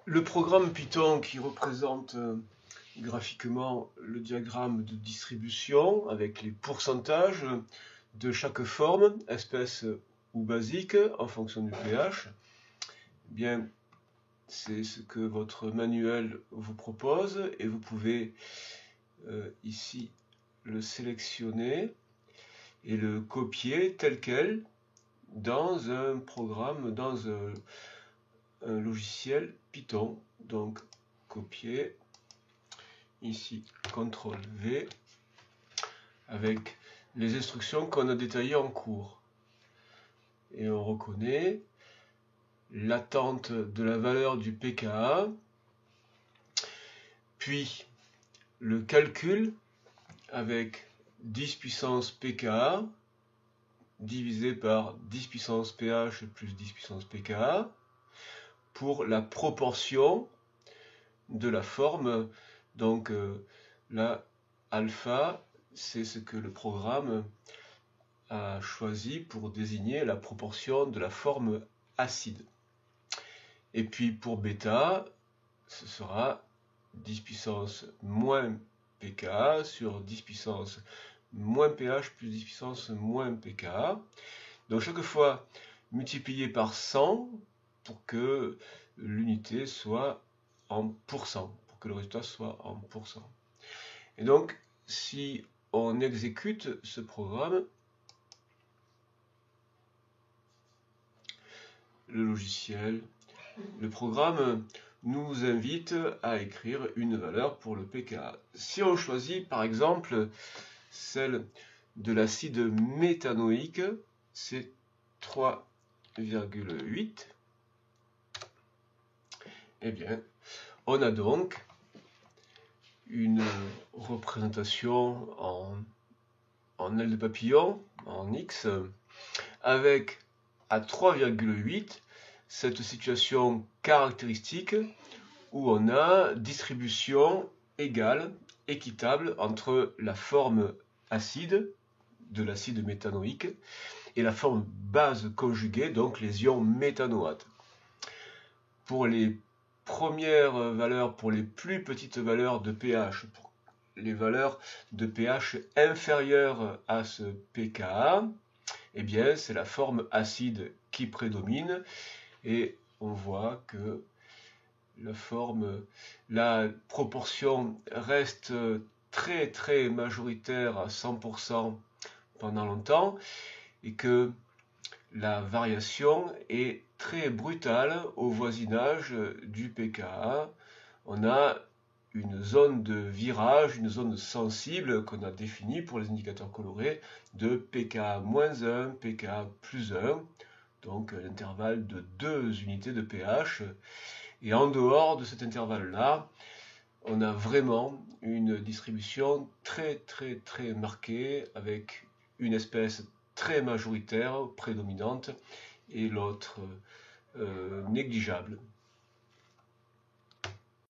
Le programme Python qui représente graphiquement le diagramme de distribution avec les pourcentages de chaque forme, espèce ou basique, en fonction du pH, eh bien, c'est ce que votre manuel vous propose et vous pouvez ici le sélectionner et le copier tel quel dans un programme, dans un logiciel Python. Donc copier, ici CTRL V, avec les instructions qu'on a détaillées en cours. Et on reconnaît l'attente de la valeur du pKa, puis le calcul avec 10 puissance pKa divisé par 10 puissance pH plus 10 puissance pKa pour la proportion de la forme. Donc là, alpha, c'est ce que le programme a choisi pour désigner la proportion de la forme acide. Et puis pour bêta, ce sera 10 puissance moins pKa sur 10 puissance moins pH plus 10 puissance moins pKa. Donc chaque fois multiplié par 100 pour que l'unité soit en pourcent, pour que le résultat soit en pourcent. Et donc, si on exécute ce programme, le logiciel, le programme nous invite à écrire une valeur pour le pKa. Si on choisit par exemple celle de l'acide méthanoïque, c'est 3,8, eh bien, on a donc une représentation en aile de papillon, en X, avec à 3,8 cette situation caractéristique où on a distribution égale, équitable entre la forme acide de l'acide méthanoïque et la forme base conjuguée, donc les ions méthanoates. Pour les premières valeurs, pour les plus petites valeurs de pH, pour les valeurs de pH inférieures à ce pKa, eh bien c'est la forme acide qui prédomine et on voit que la proportion reste très majoritaire à 100% pendant longtemps et que la variation est très brutale au voisinage du pKa. On a une zone de virage, une zone sensible qu'on a définie pour les indicateurs colorés de pKa-1, pKa plus 1, donc l'intervalle de 2 unités de pH. Et en dehors de cet intervalle-là, on a vraiment une distribution très marquée avec une espèce très majoritaire, prédominante, et l'autre négligeable.